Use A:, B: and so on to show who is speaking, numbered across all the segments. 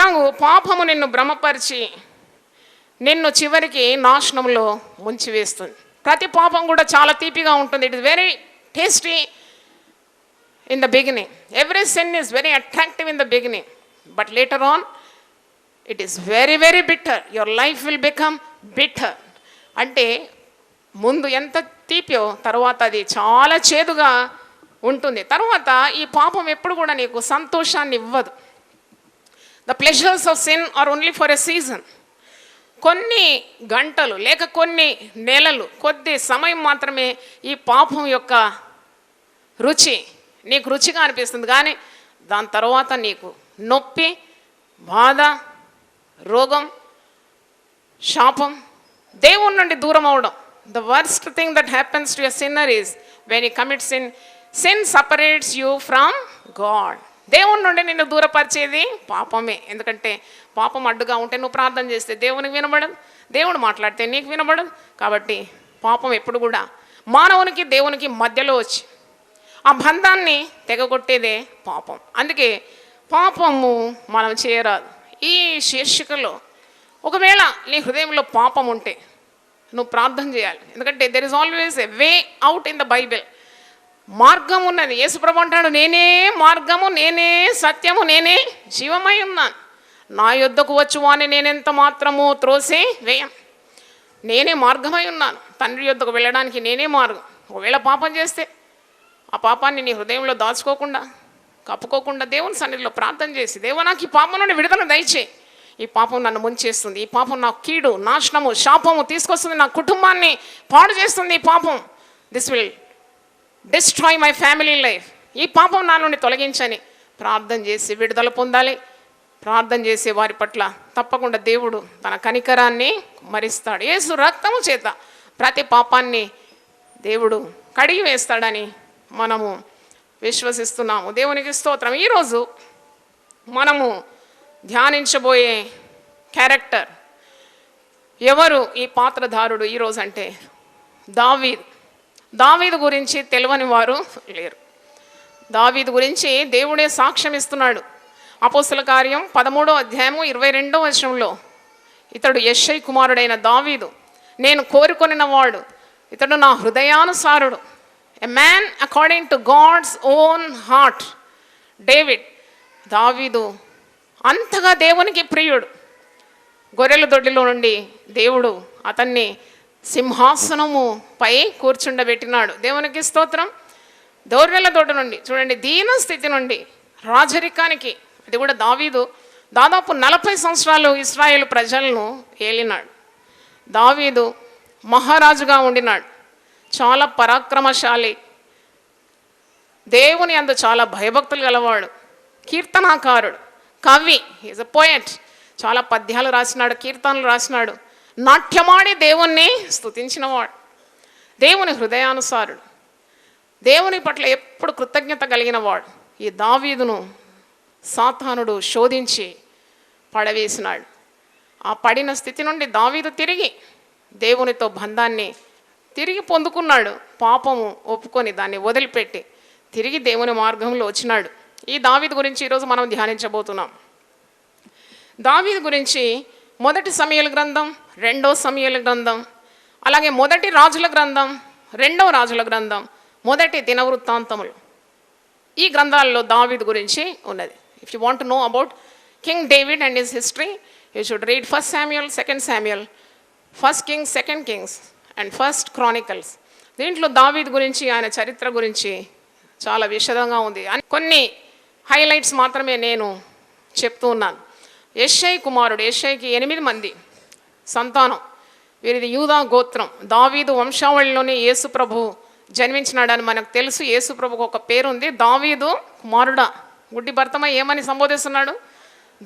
A: ఇలాగూ పాపము నిన్ను భ్రమపరిచి నిన్ను చివరికి నాశనంలో ముంచివేస్తుంది. ప్రతి పాపం కూడా చాలా తీపిగా ఉంటుంది. It is very tasty in the beginning. Every sin is very attractive in the beginning, but later on it is very very bitter. Your life will become bitter. అంటే ముందు ఎంత తీపియో తర్వాత అది చాలా చేదుగా ఉంటుంది. తర్వాత ఈ పాపం ఎప్పుడు కూడా నీకు సంతోషాన్ని ఇవ్వదు. The pleasures of sin are only for a season. కొన్ని గంటలు లేక కొన్ని నెలలు, కొద్ది సమయం మాత్రమే ఈ పాపం యొక్క రుచి నీకు రుచిగా అనిపిస్తుంది. కానీ దాని తర్వాత నీకు నొప్పి, బాధ, రోగం, శాపం, దేవుని నుండి దూరం అవడం. The worst thing that happens to a sinner is when you commit sin. Sin separates you from God. దేవుని నుండి నిన్ను దూరపరిచేది పాపమే. ఎందుకంటే పాపం అడ్డుగా ఉంటే నువ్వు ప్రార్థన చేస్తే దేవునికి వినబడదు, దేవుడు మాట్లాడితే నీకు వినబడదు. కాబట్టి పాపం ఎప్పుడు కూడా మానవునికి దేవునికి మధ్యలో వచ్చి ఆ బంధాన్ని తెగగొట్టేదే పాపం. అందుకే పాపము మనం చేయరాదు. ఈ శీర్షికలో ఒకవేళ నీ హృదయంలో పాపం ఉంటే నువ్వు ప్రార్థన చేయాలి. ఎందుకంటే there is always a way out in the Bible. మార్గం ఉన్నది. యేసుప్రభు అంటాడు, నేనే మార్గము, నేనే సత్యము, నేనే జీవమై ఉన్నాను. నా యొద్దకు వచ్చువాని నేనెంత మాత్రము త్రోసి వేయం. నేనే మార్గమై ఉన్నాను. తండ్రి యొద్దకు వెళ్ళడానికి నేనే మార్గం. ఒకవేళ పాపం చేస్తే ఆ పాపాన్ని నీ హృదయంలో దాచుకోకుండా, కప్పుకోకుండా దేవుని సన్నిధిలో ప్రార్థన చేసి, దేవా నాకు ఈ పాపం నుండి విడుదల దయచేయి. ఈ పాపం నన్ను ముంచేస్తుంది. ఈ పాపం నాకు కీడు, నాశనము, శాపము తీసుకొస్తుంది. నా కుటుంబాన్ని పాడు చేస్తుంది. ఈ పాపం this will destroy my family life. ఈ పాపం నా నుండి తొలగించని ప్రార్థన చేసి విడుదల పొందాలి. ప్రార్థన చేసే వారి పట్ల తప్పకుండా దేవుడు తన కనికరాన్ని మరిస్తాడు. యేసు రక్తము చేత ప్రతి పాపాన్ని దేవుడు కడిగి వేస్తాడని మనము విశ్వసిస్తున్నాము. దేవునికి స్తోత్రం. ఈరోజు మనము ధ్యానించబోయే క్యారెక్టర్ ఎవరు? ఈ పాత్రధారుడు ఈరోజు అంటే దావీదు. దావీదు గురించి తెలియని వారు లేరు. దావీదు గురించి దేవుడే సాక్ష్యం ఇస్తున్నాడు. అపోస్తల కార్యం 13వ అధ్యాయము 22వ వచనంలో ఇతడు యెష్షై కుమారుడైన దావీదు, నేను కోరుకొనిన వాడు, ఇతడు నా హృదయానుసారుడు, a man according to God's own heart. David, దావీదు అంతగా దేవునికి ప్రియుడు. గొర్రెల దొడ్డిలో నుండి దేవుడు అతన్ని సింహాసనము పై కూర్చుండబెట్టినాడు. దేవునికి స్తోత్రం. గొర్రెల దొడ్డి నుండి చూడండి, దీన స్థితి నుండి రాజరికానికి, అది కూడా దావీదు దాదాపు 40 సంవత్సరాలు ఇశ్రాయేలు ప్రజలను ఏలినాడు. దావీదు మహారాజుగా ఉండినాడు. చాలా పరాక్రమశాలి, దేవుని యందు చాలా భయభక్తులు గలవాడు, కీర్తనాకారుడు, కవి, ఈజ్ అ పోయట్. చాలా పద్యాలు రాసినాడు, కీర్తనలు రాసినాడు, నాట్యమాడి దేవుణ్ణి స్తుతించినవాడు, దేవుని హృదయానుసారుడు, దేవుని పట్ల ఎప్పుడు కృతజ్ఞత కలిగిన వాడు. ఈ దావీదును సాతానుడు శోధించి పడవేసినాడు. ఆ పడిన స్థితి నుండి దావీదు తిరిగి దేవునితో బంధాన్ని తిరిగి పొందుకున్నాడు. పాపము ఒప్పుకొని దాన్ని వదిలిపెట్టి తిరిగి దేవుని మార్గంలో వచ్చినాడు. ఈ దావీదు గురించి ఈరోజు మనం ధ్యానించబోతున్నాం. దావీదు గురించి మొదటి సమూయేలు గ్రంథం, 2వ సమూయేలు గ్రంథం, అలాగే మొదటి రాజుల గ్రంథం, 2వ రాజుల గ్రంథం, మొదటి దినవృత్తాంతములు, ఈ గ్రంథాల్లో దావీదు గురించి ఉన్నది. If you want to know about king David and his history, you should read 1 Samuel, 2 Samuel, 1 Kings, 2 Kings and 1 Chronicles. దీంట్లో దావీదు గురించి, ఆయన చరిత్ర గురించి చాలా విశదంగా ఉంది. కొన్ని హైలైట్స్ మాత్రమే నేను చెప్తూ ఉన్నాను. యెష్షై కుమారుడు, యెష్షైకి 8 మంది సంతానం. వీరిది యూదా గోత్రం. దావీదు వంశావళిలోనే యేసు ప్రభు జన్మించినాడని మనకు తెలుసు. యేసు ప్రభుకు ఒక పేరుంది, దావీదు కుమారుడా. గుడ్డి భర్తమై ఏమని సంబోధిస్తున్నాడు?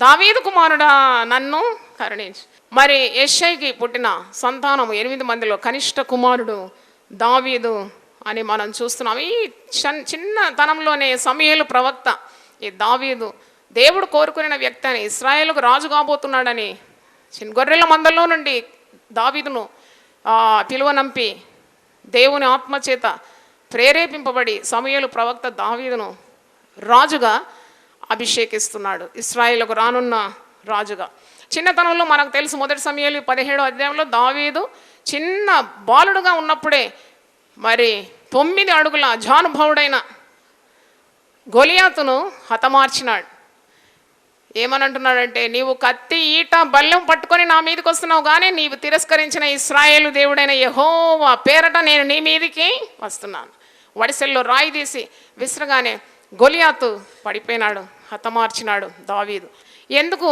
A: దావీదు కుమారుడా, నన్ను కరుణించు. మరి యెష్షైకి పుట్టిన సంతానం 8 మందిలో కనిష్ట కుమారుడు దావీదు అని మనం చూస్తున్నాం. ఈ చిన్నతనంలోనే సమూయేలు ప్రవక్త ఈ దావీదు దేవుడు కోరుకున్న వ్యక్తి అని, ఇశ్రాయేలుకు రాజు కాబోతున్నాడని గొర్రెల మందల్లో నుండి దావీదును పిలువనంపి దేవుని ఆత్మచేత ప్రేరేపింపబడి సమూయేలు ప్రవక్త దావీదును రాజుగా అభిషేకిస్తున్నాడు. ఇశ్రాయేలుకు రానున్న రాజుగా. చిన్నతనంలో మనకు తెలుసు, మొదటి సమయాలు 17వ అధ్యాయంలో దావీదు చిన్న బాలుడుగా ఉన్నప్పుడే మరి 9 అడుగుల జానుభావుడైన గొలియాతును హతమార్చినాడు. ఏమని అంటున్నాడంటే, నీవు కత్తి ఈట బల్లెం పట్టుకొని నా మీదకి వస్తున్నావు, కానీ నీవు తిరస్కరించిన ఇశ్రాయేలు దేవుడైన యెహోవా పేరట నేను నీ మీదికి వస్తున్నాను. వడిసెల్లో రాయి తీసి విసరగానే గొలియాతు పడిపోయినాడు, హతమార్చినాడు దావీదు. ఎందుకు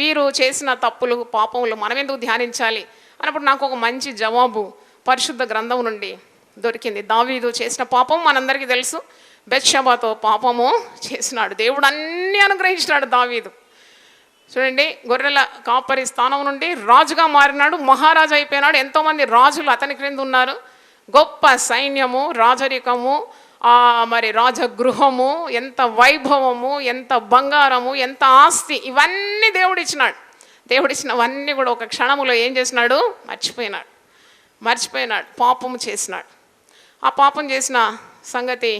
A: వీరు చేసిన తప్పులు పాపములు మనం ఎందుకు ధ్యానించాలి అన్నప్పుడు నాకు ఒక మంచి జవాబు పరిశుద్ధ గ్రంథం నుండి దొరికింది. దావీదు చేసిన పాపం మనందరికీ తెలుసు, బెత్షెబాతో పాపము చేసినాడు. దేవుడు అన్నీ అనుగ్రహించినాడు దావీదు. చూడండి, గొర్రెల కాపరి స్థానం నుండి రాజుగా మారినాడు, మహారాజు అయిపోయినాడు. ఎంతోమంది రాజులు అతని క్రింద ఉన్నారు. గొప్ప సైన్యము, రాజరికము, మరి రాజగృహము, ఎంత వైభవము, ఎంత బంగారము, ఎంత ఆస్తి, ఇవన్నీ దేవుడిచ్చినాడు. దేవుడిచ్చినవన్నీ కూడా ఒక క్షణములో ఏం చేసినాడు? మర్చిపోయినాడు, పాపము చేసినాడు. ఆ పాపం చేసిన సంగతి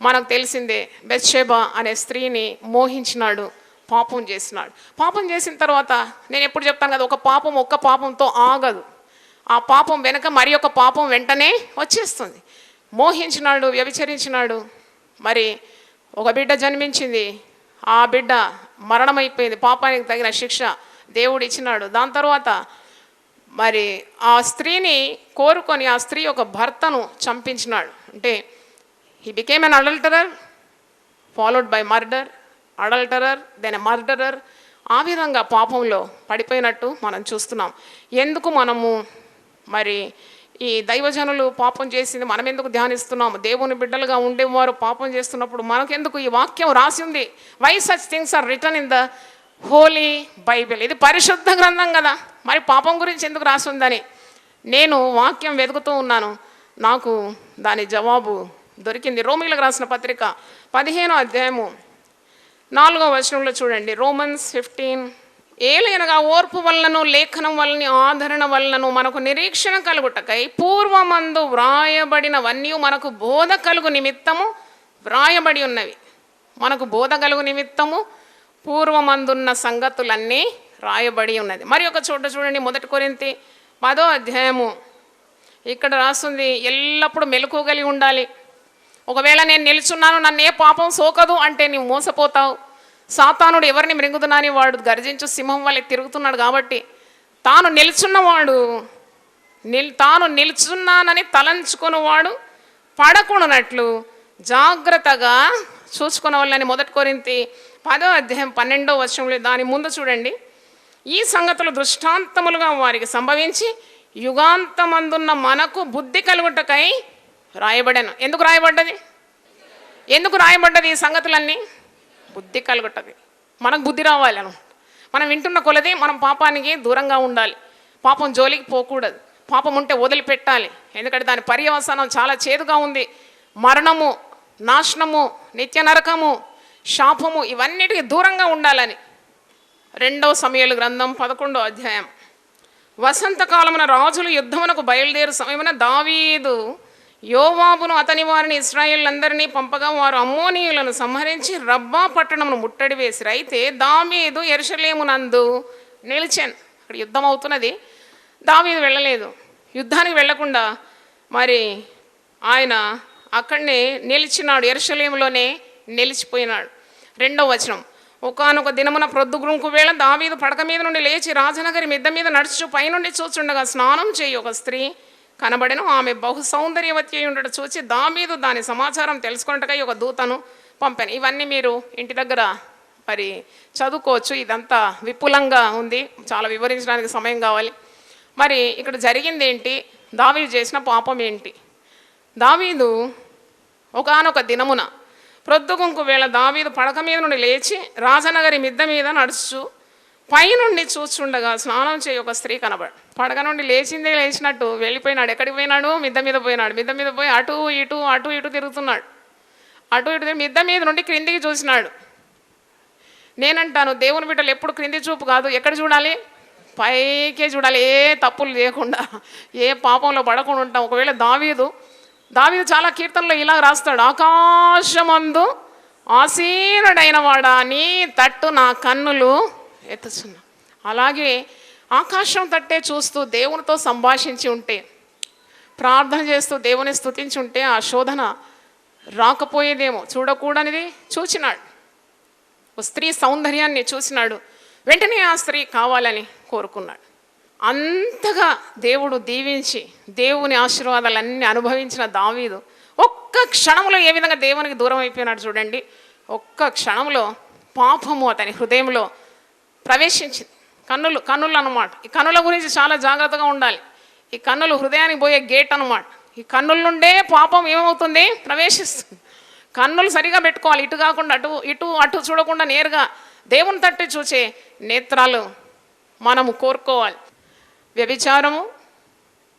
A: మనకు తెలిసిందే. బెత్షెబా అనే స్త్రీని మోహించినాడు, పాపం చేసినాడు. పాపం చేసిన తర్వాత నేను ఎప్పుడు చెప్తాను కదా, ఒక్క పాపంతో ఆగదు. ఆ పాపం వెనక మరి ఒక పాపం వెంటనే వచ్చేస్తుంది. మోహించినాడు, వ్యభిచరించినాడు. మరి ఒక బిడ్డ జన్మించింది, ఆ బిడ్డ మరణమైపోయింది. పాపానికి తగిన శిక్ష దేవుడు ఇచ్చినాడు. దాని తర్వాత మరి ఆ స్త్రీని కోరుకొని ఆ స్త్రీ ఒక భర్తను చంపించినాడు. అంటే he became an adulterer followed by murder, adulterer then a murderer. ఆ విధంగా పాపంలో పడిపోయినట్టు మనం చూస్తున్నాం. ఎందుకు మనము మరి ఈ దైవజనులు పాపం చేసింది మనం ఎందుకు ధ్యానిస్తున్నాము? దేవుని బిడ్డలుగా ఉండేవారు పాపం చేస్తున్నప్పుడు మనకెందుకు ఈ వాక్యం రాసి ఉంది? Why such things are written in the Holy Bible. ఇది పరిశుద్ధ గ్రంథం కదా, మరి పాపం గురించి ఎందుకు రాసి ఉందని నేను వాక్యం వెతుకుతూ ఉన్నాను. నాకు దాని జవాబు దొరికింది. రోమీలకు రాసిన పత్రిక 15వ అధ్యాయము 4వ వచనంలో చూడండి. రోమన్స్ 15, ఏలైనగా ఓర్పు వలనను లేఖనం వలని ఆదరణ వలనను మనకు నిరీక్షణ కలుగుటకై పూర్వమందు వ్రాయబడినవన్నీ మనకు బోధ కలుగు నిమిత్తము వ్రాయబడి ఉన్నవి. మనకు బోధ కలుగు నిమిత్తము పూర్వమందున్న సంగతులన్నీ రాయబడి ఉన్నది. మరి ఒక చోట చూడండి, 1 కొరింథీ 10వ అధ్యాయము. ఇక్కడ రాస్తుంది, ఎల్లప్పుడూ మెలకువగలిగి ఉండాలి. ఒకవేళ నేను నిలుచున్నాను, నన్ను ఏ పాపం సోకదు అంటే నీవు మోసపోతావు. సాతానుడు ఎవరిని మృంగుతున్నాని వాడు గర్జించు సింహం వల్ల తిరుగుతున్నాడు. కాబట్టి తాను నిలుచున్నానని తలంచుకున్నవాడు పడకూడనట్లు జాగ్రత్తగా చూసుకున్న వాళ్ళని 1 కొరింథీ 10వ అధ్యాయం 12వ వచనంలో దాని ముందు చూడండి. ఈ సంగతులు దృష్టాంతములుగా వారికి సంభవించి యుగాంతమందున్న మనకు బుద్ధి కలుగుటకై రాయబడను. ఎందుకు రాయబడ్డది ఈ సంగతులన్నీ? బుద్ధి కలుగుటది. మనకు బుద్ధి రావాలి అను. మనం వింటున్న కొలది మనం పాపానికి దూరంగా ఉండాలి, పాపం జోలికి పోకూడదు. పాపం ఉంటే వదిలిపెట్టాలి, ఎందుకంటే దాని పర్యవసానం చాలా చేదుగా ఉంది. మరణము, నాశనము, నిత్య నరకము, శాపము, ఇవన్నిటికీ దూరంగా ఉండాలని 2వ సమూయేలు గ్రంథం 11వ అధ్యాయం. వసంతకాలమున రాజులు యుద్ధమునకు బయలుదేరు సమయమున దావీదు యోవాబును అతని వారిని ఇశ్రాయేలులందరినీ పంపగా వారు అమ్మోనీయులను సంహరించి రబ్బా పట్టణమును ముట్టడి వేసిరు. అయితే దావీదు యెరూషలేమునందు నిలిచాను. అక్కడ యుద్ధం అవుతున్నది, దావీదు వెళ్ళలేదు. యుద్ధానికి వెళ్లకుండా మరి ఆయన అక్కడనే నిలిచినాడు, యెరూషలేములోనే నిలిచిపోయినాడు. 2వ వచనం. ఒకానొక దినమున ప్రొద్దుగుంకు వేళ దావీదు పడక మీద నుండి లేచి రాజనగరి మిద్ద మీద నడుచు పైనుండి చూచుండగా స్నానం చేయి ఒక స్త్రీ కనబడెను. ఆమె బహు సౌందర్యవతి అయి ఉండడం చూచి దావీదు దాని సమాచారం తెలుసుకున్నట్టుగా ఒక దూతను పంపాను. ఇవన్నీ మీరు ఇంటి దగ్గర మరి చదువుకోవచ్చు. ఇదంతా విపులంగా ఉంది, చాలా వివరించడానికి సమయం కావాలి. మరి ఇక్కడ జరిగింది ఏంటి? దావీదు చేసిన పాపం ఏంటి? దావీదు ఒకానొక దినమున ప్రొద్దుగుంకు వేళ దావీదు పడక మీద నుండి లేచి రాజనగరి మిద్ద మీద నడుచు పైనుండి చూచుండగా స్నానం చేయి ఒక స్త్రీ కనబడు. పడక నుండి లేచినట్టు వెళ్ళిపోయినాడు. ఎక్కడికి పోయినాడు? మిద్ద మీద పోయినాడు. మిద్ద మీద పోయి అటు ఇటు తిరుగుతున్నాడు. మిద్ద మీద నుండి క్రిందికి చూసినాడు. నేనంటాను, దేవుని బిడ్డలు ఎప్పుడు క్రింది చూపు కాదు, ఎక్కడ చూడాలి? పైకే చూడాలి. ఏ తప్పులు చేయకుండా, ఏ పాపంలో పడకుండా ఉంటాం. ఒకవేళ దావీదు చాలా కీర్తనలో ఇలా రాస్తాడు, ఆకాశమందు ఆసీనుడైన వాడా నీ తట్టు నా కన్నులు ఎత్తుచున్నా. అలాగే ఆకాశం తట్టే చూస్తూ దేవునితో సంభాషించి ఉంటే, ప్రార్థన చేస్తూ దేవుని స్తుతించి ఉంటే ఆ శోధన రాకపోయేదేమో. చూడకూడనిది చూచినాడు, ఓ స్త్రీ సౌందర్యాన్ని చూసినాడు, వెంటనే ఆ స్త్రీ కావాలని కోరుకున్నాడు. అంతగా దేవుడు దీవించి దేవుని ఆశీర్వాదాలన్నీ అనుభవించిన దావీదు ఒక్క క్షణంలో ఏ విధంగా దేవునికి దూరం అయిపోయినాడు చూడండి. ఒక్క క్షణంలో పాపము అతని హృదయంలో ప్రవేశించింది. కన్నులు అన్నమాట. ఈ కన్నుల గురించి చాలా జాగ్రత్తగా ఉండాలి. ఈ కన్నులు హృదయానికి పోయే గేట్ అన్నమాట. ఈ కన్నుల నుండే పాపం ఏమవుతుంది, ప్రవేశిస్తుంది. కన్నులు సరిగా పెట్టుకోవాలి, ఇటు కాకుండా అటు చూడకుండా నేరుగా దేవుని తట్టు చూసే నేత్రాలు మనము కోరుకోవాలి.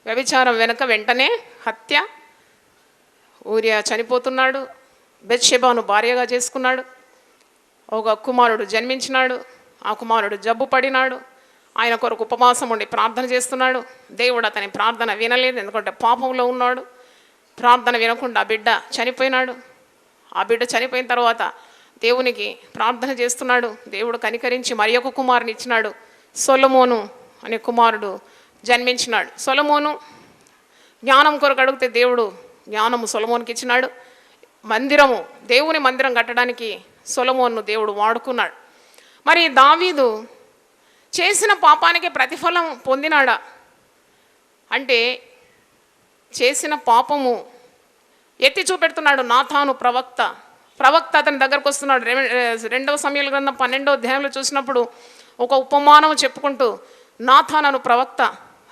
A: వ్యభిచారం వెనుక వెంటనే హత్య. ఊరియా చనిపోతున్నాడు, బెత్షెబాను భార్యగా చేసుకున్నాడు. ఒక కుమారుడు జన్మించినాడు, ఆ కుమారుడు జబ్బు పడినాడు. ఆయన కొరకు ఉపవాసం ఉండి ప్రార్థన చేస్తున్నాడు. దేవుడు అతని ప్రార్థన వినలేదు, ఎందుకంటే పాపంలో ఉన్నాడు. ప్రార్థన వినకుండా ఆ బిడ్డ చనిపోయినాడు. ఆ బిడ్డ చనిపోయిన తర్వాత దేవునికి ప్రార్థన చేస్తున్నాడు. దేవుడు కనికరించి మరి ఒక కుమారుని ఇచ్చినాడు. సొలొమోను అనే కుమారుడు జన్మించినాడు. సొలొమోను జ్ఞానం కొరకు అడిగితే దేవుడు జ్ఞానము సొలొమోనుకి ఇచ్చినాడు. దేవుని మందిరం కట్టడానికి సొలొమోను దేవుడు వాడుకున్నాడు. మరి దావీదు చేసిన పాపానికి ప్రతిఫలం పొందినాడా అంటే, చేసిన పాపము ఎత్తి చూపెడుతున్నాడు. నాతాను ప్రవక్త అతని దగ్గరకు వస్తున్నాడు. 2వ సమూయేలు గ్రంథం 12వ అధ్యాయంలో చూసినప్పుడు ఒక ఉపమానం చెప్పుకుంటూ నాతాను ప్రవక్త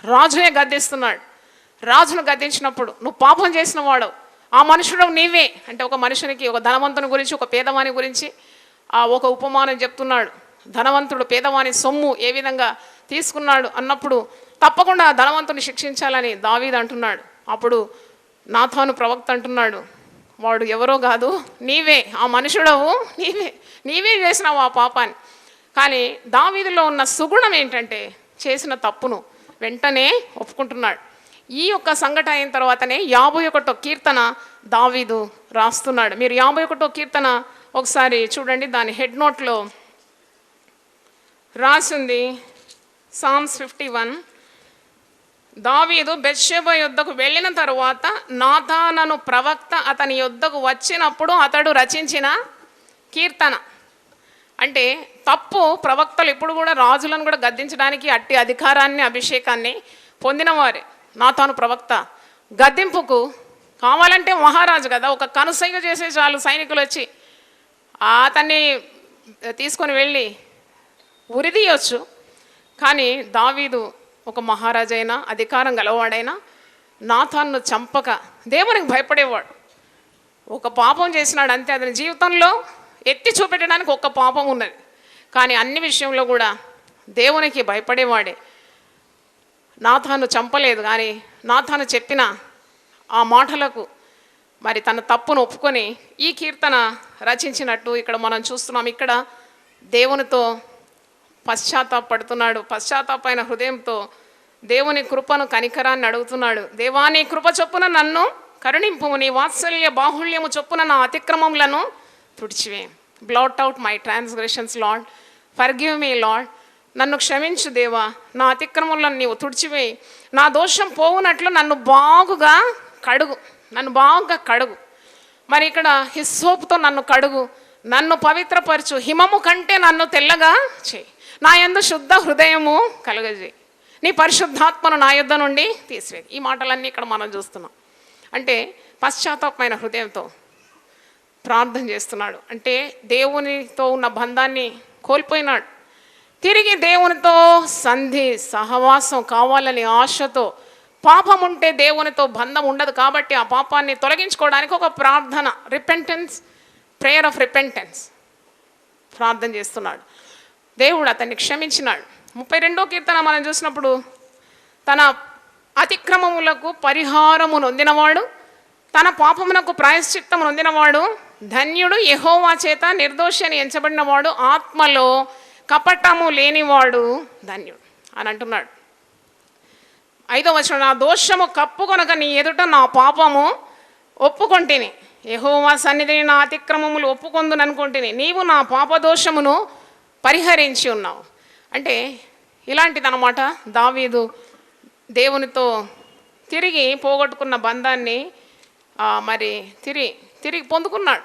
A: రాజునే గద్దిస్తున్నాడు. రాజును గద్దించినప్పుడు, నువ్వు పాపం చేసిన వాడు, ఆ మనుషుడు నీవే అంటే, ఒక మనుషునికి, ఒక ధనవంతుని గురించి, ఒక పేదవాని గురించి ఒక ఉపమానం చెప్తున్నాడు. ధనవంతుడు పేదవాని సొమ్ము ఏ విధంగా తీసుకున్నాడు అన్నప్పుడు తప్పకుండా ఆ ధనవంతుని శిక్షించాలని దావీదు అంటున్నాడు. అప్పుడు నాతాను ప్రవక్త అంటున్నాడు, వాడు ఎవరో కాదు, నీవే, ఆ మనుషుడవు, నీవే చేసినావు ఆ పాపాన్ని. కానీ దావీదులో ఉన్న సుగుణం ఏంటంటే, చేసిన తప్పును వెంటనే ఒప్పుకుంటున్నాడు. ఈ యొక్క సంఘటన అయిన తర్వాతనే 51వ కీర్తన దావీదు రాస్తున్నాడు. మీరు 51వ కీర్తన ఒకసారి చూడండి. దాని హెడ్ నోట్లో రాసింది సామ్స్ 51. దావీదు బెత్షెబా యొద్దకు వెళ్ళిన తరువాత నాతానను ప్రవక్త అతని యొద్దకు వచ్చినప్పుడు అతడు రచించిన కీర్తన. అంటే తప్పు ప్రవక్తలు ఇప్పుడు కూడా రాజులను కూడా గద్దించడానికి అట్టి అధికారాన్ని, అభిషేకాన్ని పొందినవారే. నాతాను ప్రవక్త గద్దింపుకు కావాలంటే మహారాజు కదా, ఒక కనుసైగ చేసే చాలు సైనికులు వచ్చి అతన్ని తీసుకొని వెళ్ళి ఉరిదీయొచ్చు. కానీ దావీదు ఒక మహారాజైనా, అధికారం గలవాడైనా నాతాన్ను చంపక దేవునికి భయపడేవాడు. ఒక పాపం చేసినాడు అంతే. అతని జీవితంలో ఎత్తి చూపెట్టడానికి ఒక్క పాపం ఉన్నది, కానీ అన్ని విషయంలో కూడా దేవునికి భయపడేవాడే. నాతాను చంపలేదు, కానీ నాతాను చెప్పిన ఆ మాటలకు మరి తన తప్పును ఒప్పుకొని ఈ కీర్తన రచించినట్టు ఇక్కడ మనం చూస్తున్నాం. ఇక్కడ దేవునితో పశ్చాత్తాపడుతున్నాడు. పశ్చాత్తాపైన హృదయంతో దేవుని కృపను, కనికరాన్ని అడుగుతున్నాడు. దేవా, నీ కృప చొప్పున నన్ను కరుణింపు, నీ వాత్సల్య బాహుళ్యము చొప్పున నా అతిక్రమములను తుడిచివే. Blot out my transgressions Lord, forgive me Lord. నన్ను క్షమించు దేవా, నా అతిక్రమములను నీవు తుడిచివేయి. నా దోషం పోవునట్లు నన్ను బాగా కడుగు. మరి ఇక్కడ హిస్సోపుతో నన్ను కడుగు, నన్ను పవిత్రపరచు, హిమము కంటే నన్ను తెల్లగా చేయి, నా యందు శుద్ధ హృదయము కలుగజేయి, నీ పరిశుద్ధాత్మను నా యొద్ద నుండి తీసివేయి. ఈ మాటలన్నీ ఇక్కడ మనం చూస్తున్నాం. అంటే పశ్చాత్తాపమైన హృదయంతో ప్రార్థన చేస్తున్నాడు. అంటే దేవునితో ఉన్న బంధాన్ని కోల్పోయినాడు. తిరిగి దేవునితో సహవాసం కావాలని ఆశతో, పాపం ఉంటే దేవునితో బంధం ఉండదు కాబట్టి ఆ పాపాన్ని తొలగించుకోవడానికి ఒక ప్రార్థన, ప్రేయర్ ఆఫ్ రిపెంటెన్స్ ప్రార్థన చేస్తున్నాడు. దేవుడు అతన్ని క్షమించినాడు. 32వ కీర్తన మనం చూసినప్పుడు, తన అతిక్రమములకు పరిహారము నొందినవాడు, తన పాపమునకు ప్రాయశ్చిత్తము నొందినవాడు ధన్యుడు, యెహోవా చేత నిర్దోషి అని ఎంచబడినవాడు, ఆత్మలో కపటము లేనివాడు ధన్యుడు అని అంటున్నాడు. 5వ వచనం, నా దోషము కప్పుకొనక నీ ఎదుట నా పాపము ఒప్పుకొంటిని, యెహోవా సన్నిధిని నా అతిక్రమములు ఒప్పుకొందుననుకొంటిని, నీవు నా పాపదోషమును పరిహరించి ఉన్నావు. అంటే ఇలాంటిదన్నమాట. దావీదు దేవునితో తిరిగి పోగొట్టుకున్న బంధాన్ని మరి తిరిగి పొందుకున్నాడు.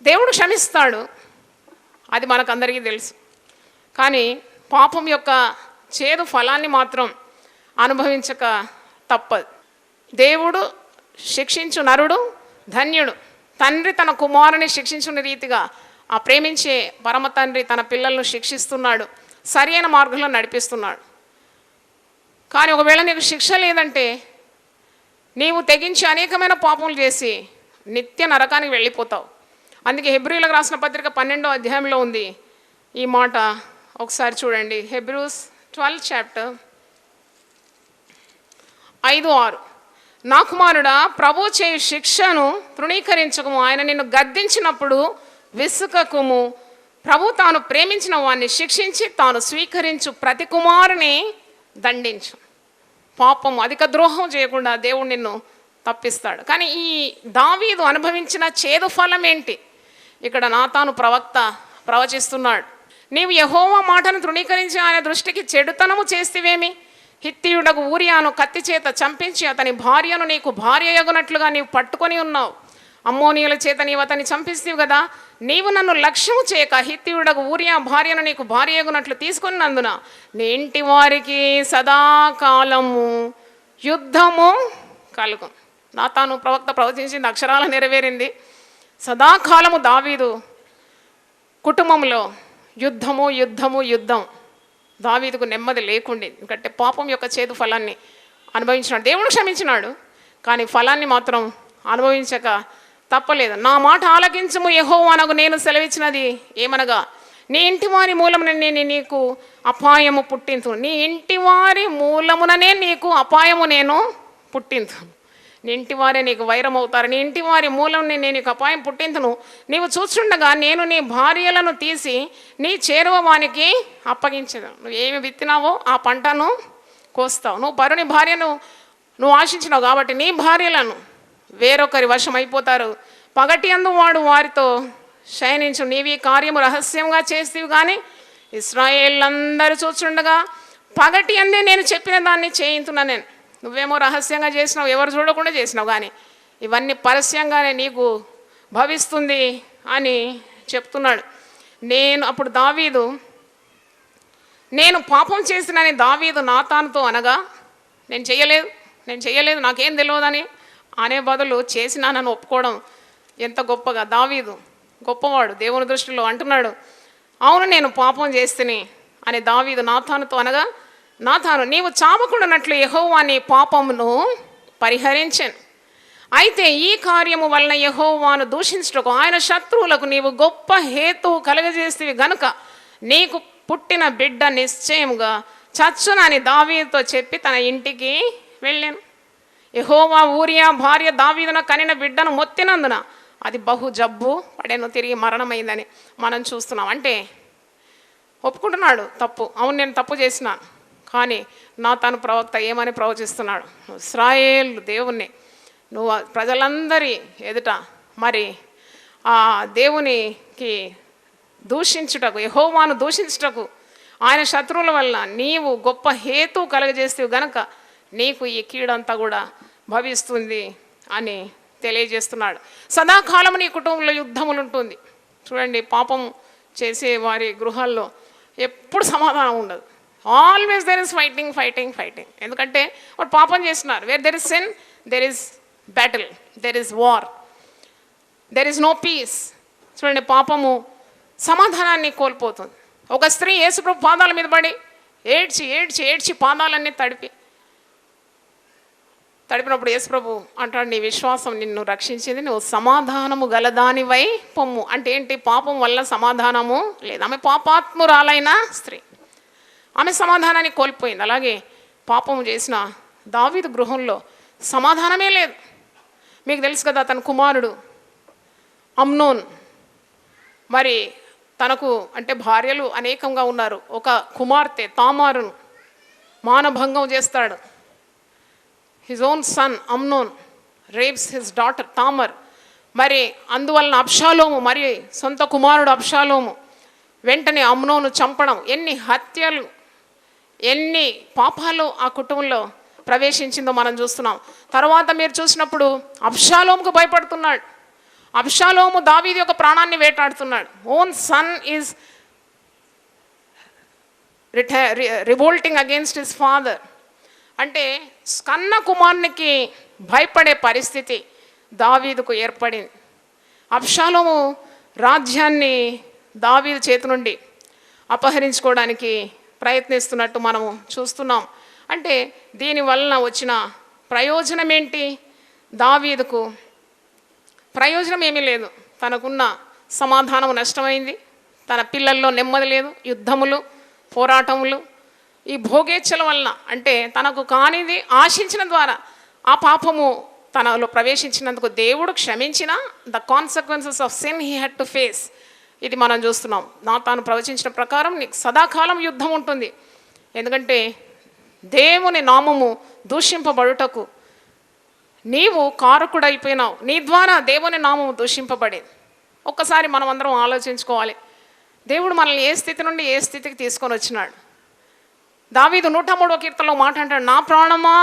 A: దేవుడు క్షమిస్తాడు, అది మనకందరికీ తెలుసు. కానీ పాపం యొక్క చేదు ఫలాన్ని మాత్రం అనుభవించక తప్పదు. దేవుడు శిక్షించు నరుడు ధన్యుడు. తండ్రి తన కుమారుని శిక్షించిన రీతిగా ఆ ప్రేమించే పరమ తండ్రి తన పిల్లలను శిక్షిస్తున్నాడు, సరైన మార్గంలో నడిపిస్తున్నాడు. కానీ ఒకవేళ నీకు శిక్ష లేదంటే నీవు తెగించి అనేకమైన పాపములు చేసి నిత్య నరకానికి వెళ్ళిపోతావు. అందుకే హెబ్రీయులకు రాసిన పత్రిక 12వ అధ్యాయంలో ఉంది ఈ మాట. ఒకసారి చూడండి, హెబ్రూస్ 12 చాప్టర్ 5-6. నా కుమారుడా, ప్రభు చేయు శిక్షను తృణీకరించకము, ఆయన నిన్ను గద్దించినప్పుడు విసుకకుము. ప్రభు తాను ప్రేమించిన వాడిని శిక్షించి తాను స్వీకరించు ప్రతి కుమారుని దండించు. పాపం అధిక ద్రోహం చేయకుండా దేవుడు నిన్ను తప్పిస్తాడు. కానీ ఈ దావీదు అనుభవించిన చేదు ఫలం ఏంటి? ఇక్కడ నాతాను ప్రవక్త ప్రవచిస్తున్నాడు. నీవు యెహోవా మాటను తృణీకరించి ఆయన దృష్టికి చెడుతనము చేస్తేవేమి? హిత్తీయుడకు ఊరియాను కత్తి చేత చంపించి అతని భార్యను నీకు భార్య యగునట్లుగా నీవు పట్టుకొని ఉన్నావు. అమ్మోనీయుల చేత నీవు అతన్ని చంపిస్తేవు కదా. నీవు నన్ను లక్ష్యము చేయక హిత్తీయుడకు ఊరియా భార్యను నీకు భార్య యగునట్లు తీసుకున్నందున నీ ఇంటి వారికి సదాకాలము యుద్ధము కలుగు. నాతాను ప్రవక్త ప్రవచించింది అక్షరాల నెరవేరింది. సదాకాలము దావీదు కుటుంబంలో యుద్ధం. దావీదుకు నెమ్మది లేకుండి, ఎందుకంటే పాపం యొక్క చేదు ఫలాన్ని అనుభవించినాడు. దేవుడు క్షమించినాడు, కానీ ఫలాన్ని మాత్రం అనుభవించక తప్పలేదు. నా మాట ఆలకించము యెహోవానగు నేను సెలవిచ్చినది ఏమనగా, నీ ఇంటి వారి మూలముననే నీకు అపాయము పుట్టింతును. నీ ఇంటి వారి మూలముననే నీకు అపాయము నేను పుట్టింతును. నీ ఇంటి వారే నీకు వైరం అవుతారు. నీ ఇంటి వారి మూలంని నేను నీకు అపాయం పుట్టింతును. నీవు చూస్తుండగా నేను నీ భార్యలను తీసి నీ చేరువ వానికి అప్పగించదు. నువ్వు ఏమి విత్తినావో ఆ పంటను కోస్తావు. నువ్వు పరుని భార్యను నువ్వు ఆశించినావు కాబట్టి నీ భార్యలను వేరొకరి వశం అయిపోతారు. పగటి అందు వాడు వారితో శయనించు. నీవి కార్యము రహస్యంగా చేస్తేవి కానీ ఇశ్రాయేళ్ళందరూ చూస్తుండగా పగటి అందే నేను చెప్పిన దాన్ని చేయించున్నా. నేను నువ్వేమో రహస్యంగా చేసినావు, ఎవరు చూడకుండా చేసినావు, కానీ ఇవన్నీ పరస్యంగానే నీకు భవిస్తుంది అని చెప్తున్నాడు. అప్పుడు దావీదు, నేను పాపం చేసినని దావీదు నాతానుతో అనగా, నేను చేయలేదు నాకేం తెలియదని అనే బదులు చేసినానని ఒప్పుకోవడం ఎంత గొప్పగా. దావీదు గొప్పవాడు దేవుని దృష్టిలో. అంటున్నాడు, అవును నేను పాపం చేస్తుని అని దావీదు నాతానుతో అనగా, నాతాను నీవు చావకుండానట్లు యెహోవా నీ పాపమును పరిహరించెను. అయితే ఈ కార్యము వలన యెహోవాను దూషించుటకు ఆయన శత్రువులకు నీవు గొప్ప హేతువు కలుగజేస్తేవి గనుక నీకు పుట్టిన బిడ్డ నిశ్చయముగా చచ్చునని దావీదుతో చెప్పి తన ఇంటికి వెళ్ళాను. యెహోవా ఊరియా భార్య దావీదున కనిన బిడ్డను మొత్తినందున అది బహు జబ్బు పడేను, తిరిగి మరణమైందని మనం చూస్తున్నాం. అంటే ఒప్పుకుంటున్నాడు తప్పు, అవును నేను తప్పు చేసినాను. కానీ నాతాను ప్రవక్త ఏమని ప్రవచిస్తున్నాడు, ఇశ్రాయేల్ దేవుణ్ణి నువ్వు ప్రజలందరి ఎదుట మరి ఆ దేవునికి దూషించుటకు, యెహోవాను దూషించుటకు ఆయన శత్రువుల వల్ల నీవు గొప్ప హేతు కలుగజేస్తేవి గనక నీకు ఈ కీడంతా కూడా భవిస్తుంది అని తెలియజేస్తున్నాడు. సదాకాలం నీ కుటుంబంలో యుద్ధములు ఉంటుంది. చూడండి, పాపం చేసే వారి గృహాల్లో ఎప్పుడు సమాధానం ఉండదు. Always there is fighting. ఎందుకంటే వాడు పాపం చేస్తున్నారు. Where there is sin there is battle, there is war, there is no peace. చూడండి, పాపము సమాధానాన్ని కోల్పోతుంది. ఒక స్త్రీ యేసుప్రభు పాదాల మీద పడి ఏడ్చి పాదాలన్నీ తడిపినప్పుడు యేసుప్రభు అంటాడు, నీ విశ్వాసం నిన్ను రక్షించింది, నువ్వు సమాధానము గలదానివై పొమ్ము. అంటే ఏంటి? పాపం వల్ల సమాధానము లేదు. ఆమె పాపాత్మురాలైన స్త్రీ, ఆమె సమాధానాన్ని కోల్పోయింది. అలాగే పాపము చేసిన దావీదు గృహంలో సమాధానమే లేదు. మీకు తెలుసు కదా, తన కుమారుడు అమ్నోన్ మరి తనకు అంటే భార్యలు అనేకంగా ఉన్నారు. ఒక కుమార్తె తామారును మానభంగం చేస్తాడు. His own son Amnon rapes his daughter Tamar. మరి అందువలన అబ్షాలోము, మరి సొంత కుమారుడు అబ్షాలోము వెంటనే అమ్నోను చంపడం, ఎన్ని హత్యలు, ఎన్ని పాపాలు ఆ కుటుంబంలో ప్రవేశించిందో మనం చూస్తున్నాం. తర్వాత మీరు చూసినప్పుడు అబ్షాలోముకు భయపడుతున్నాడు. అబ్షాలోము దావీదు యొక్క ప్రాణాన్ని వేటాడుతున్నాడు. Own son is revolting against his father. అంటే కన్న కుమారునికి భయపడే పరిస్థితి దావీదుకు ఏర్పడింది. అబ్షాలోము రాజ్యాన్ని దావీదు చేతి నుండి అపహరించుకోవడానికి ప్రయత్నిస్తున్నట్టు మనము చూస్తున్నాం. అంటే దీనివలన వచ్చిన ప్రయోజనం ఏంటి? దావీదుకు ప్రయోజనం ఏమీ లేదు. తనకున్న సమాధానం నష్టమైంది, తన పిల్లల్లో నెమ్మది లేదు, యుద్ధములు, పోరాటములు, ఈ భోగేచ్ఛల వలన, అంటే తనకు కానిది ఆశించిన ద్వారా ఆ పాపము తనలో ప్రవేశించినందుకు దేవుడు క్షమించిన the consequences of sin he had to face. ఇది మనం చూస్తున్నాం. తాను ప్రవచించిన ప్రకారం నీకు సదాకాలం యుద్ధం ఉంటుంది. ఎందుకంటే దేవుని నామము దూషింపబడుటకు నీవు కారకుడైపోయినావు, నీ ద్వారా దేవుని నామము దూషింపబడేది. ఒక్కసారి మనం అందరం ఆలోచించుకోవాలి, దేవుడు మనల్ని ఏ స్థితి నుండి ఏ స్థితికి తీసుకొని వచ్చినాడు. దావీదు 103వ కీర్తనలో మాట అంటాడు, నా ప్రాణమా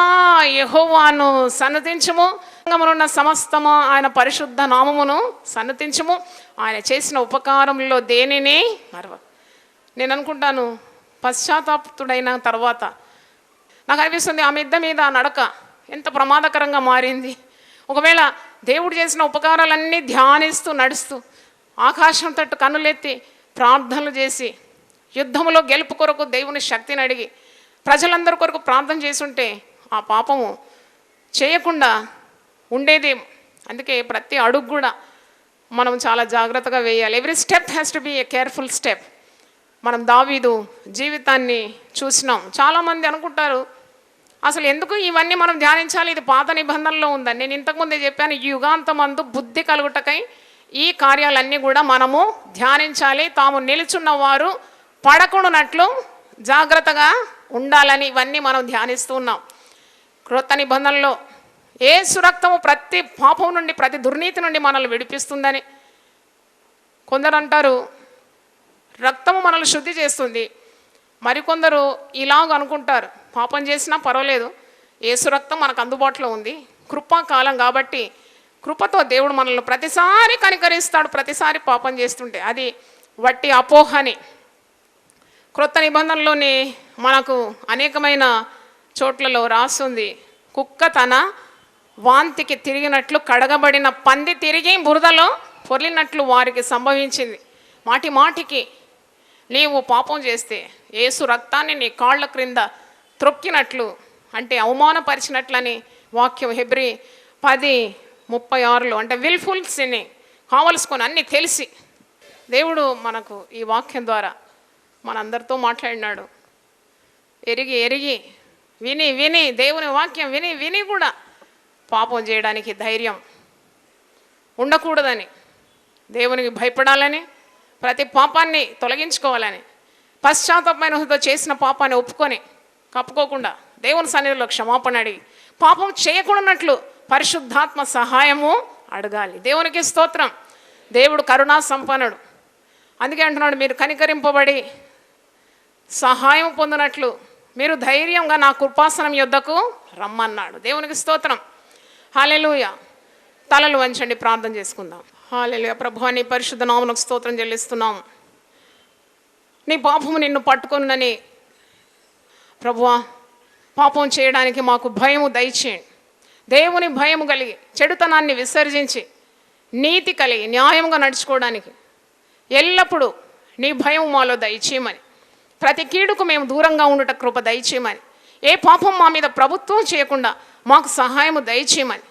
A: యెహోవాను సన్నతించుము, సంగమునున్న సమస్తమా ఆయన పరిశుద్ధ నామమును సన్నతించుము, ఆయన చేసిన ఉపకారంలో దేనిని మరవ. నేను అనుకుంటాను, పశ్చాత్తాపుడైన తర్వాత నాకు అనిపిస్తుంది ఆ మిద్ద మీద నడక ఎంత ప్రమాదకరంగా మారింది. ఒకవేళ దేవుడు చేసిన ఉపకారాలన్నీ ధ్యానిస్తూ నడుస్తూ ఆకాశం తట్టు కన్నులెత్తి ప్రార్థనలు చేసి యుద్ధములో గెలుపు కొరకు దేవుని శక్తిని అడిగి ప్రజలందరి కొరకు ప్రార్థన చేసుంటే ఆ పాపము చేయకుండా ఉండేదేమో. అందుకే ప్రతి అడుగు కూడా మనం చాలా జాగ్రత్తగా వేయాలి. Every step has to be a careful step. మనం దావీదు జీవితాన్ని చూసినాం. చాలామంది అనుకుంటారు అసలు ఎందుకు ఇవన్నీ మనం ధ్యానించాలి, ఇది పాత నిబంధనలో ఉందని. నేను ఇంతకుముందే చెప్పాను, ఈ యుగాంతమందు బుద్ధి కలుగుటకై ఈ కార్యాలన్నీ కూడా మనము ధ్యానించాలి. తాము నిలుచున్న వారు పడకుండానట్లు జాగ్రత్తగా ఉండాలని ఇవన్నీ మనం ధ్యానిస్తూ ఉన్నాం. క్రొత్త నిబంధనలో యేసు రక్తము ప్రతి పాపం నుండి, ప్రతి దుర్నీతి నుండి మనల్ని విడిపిస్తుందని. కొందరు అంటారు రక్తము మనల్ని శుద్ధి చేస్తుంది, మరికొందరు ఇలాగ అనుకుంటారు పాపం చేసినా పర్వాలేదు, యేసు రక్తం మనకు అందుబాటులో ఉంది, కృపాకాలం కాబట్టి కృపతో దేవుడు మనల్ని ప్రతిసారి కనికరిస్తాడు ప్రతిసారి పాపం చేస్తుంటే. అది వట్టి అపోహని. క్రొత్త నిబంధనలోని మనకు అనేకమైన చోట్లలో రాస్తుంది, కుక్క తన వాంతికి తిరిగినట్లు కడగబడిన పంది తిరిగి బురదలో పొర్లినట్లు వారికి సంభవించింది. మాటి మాటికి నీవు పాపం చేస్తే యేసు రక్తాన్ని నీ కాళ్ళ క్రింద త్రొక్కినట్లు, అంటే అవమానపరిచినట్లని వాక్యం హెబ్రీ 10:36 అంటే విల్ఫుల్ సిన్నింగ్, కావలసుకొని అన్నీ తెలిసి దేవుడు మనకు ఈ వాక్యం ద్వారా మనందరితో మాట్లాడినాడు. ఎరిగి ఎరిగి విని విని దేవుని వాక్యం విని విని కూడా పాపం చేయడానికి ధైర్యం ఉండకూడదని, దేవునికి భయపడాలని, ప్రతి పాపాన్ని తొలగించుకోవాలని, పశ్చాత్తాపమైన హృదయంతో చేసిన పాపాన్ని ఒప్పుకొని కప్పుకోకుండా దేవుని సన్నిధిలో క్షమాపణ అడిగి పాపం చేయకూడనట్లు పరిశుద్ధాత్మ సహాయము అడగాలి. దేవునికి స్తోత్రం. దేవుడు కరుణా సంపన్నుడు. అందుకే అంటున్నాడు, మీరు కనికరింపబడి సహాయం పొందినట్లు మీరు ధైర్యంగా నా కృపాసనం యొద్దకు రమ్మన్నాడు. దేవునికి స్తోత్రం. హల్లెలూయా. తలలు వంచండి, ప్రార్థన చేసుకుందాం. హల్లెలూయా. ప్రభువా నీ పరిశుద్ధ నామమునకు స్తోత్రం చెల్లిస్తున్నాం. నీ పాపము నిన్ను పట్టుకొనునని ప్రభువా, పాపం చేయడానికి మాకు భయము దయచేయండి. దేవుని భయము కలిగి చెడుతనాన్ని విసర్జించి నీతి కలిగి న్యాయంగా నడుచుకోవడానికి ఎల్లప్పుడూ నీ భయం మాలో దయచేయమని, ప్రతి కీడుకు మేము దూరంగా ఉండుట కృప దయచేయమని, ఏ పాపం మా మీద ప్రభుత్వం చేయకుండా మాకు సహాయము దయచేయమని,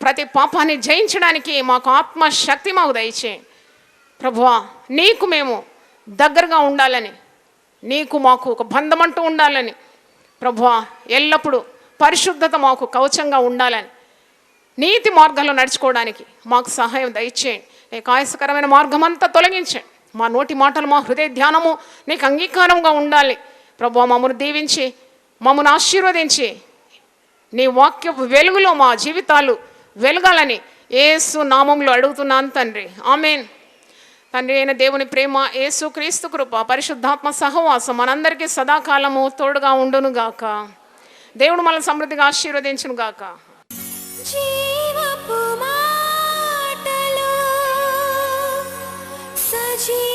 A: ప్రతి పాపాన్ని జయించడానికి మాకు ఆత్మశక్తి మాకు దయచేయండి. ప్రభువా నీకు మేము దగ్గరగా ఉండాలని, నీకు మాకు ఒక బంధమంటూ ఉండాలని, ప్రభువా ఎల్లప్పుడూ పరిశుద్ధత మాకు కవచంగా ఉండాలని, నీతి మార్గంలో నడుచుకోవడానికి మాకు సహాయం దయచేయండి. నీకు ఆయాసకరమైన మార్గం అంతా తొలగించండి. మా నోటి మాటలు, మా హృదయ ధ్యానము నీకు అంగీకారంగా ఉండాలి. ప్రభువా మమ్మల్ని దీవించి మమ్మల్ని ఆశీర్వదించి నీ వాక్యపు వెలుగులో మా జీవితాలు వెలగాలని యేసు నామంలో అడుగుతున్నాను తండ్రి. ఆమేన్. తండ్రి అయిన దేవుని ప్రేమ, యేసు క్రీస్తు కృప, పరిశుద్ధాత్మ సహవాసం మనందరికీ సదాకాలము తోడుగా ఉండును గాక. దేవుడు మనల్ని సమృద్ధిగా ఆశీర్వదించును గాక.
B: జీవపు మాటలు సజీవ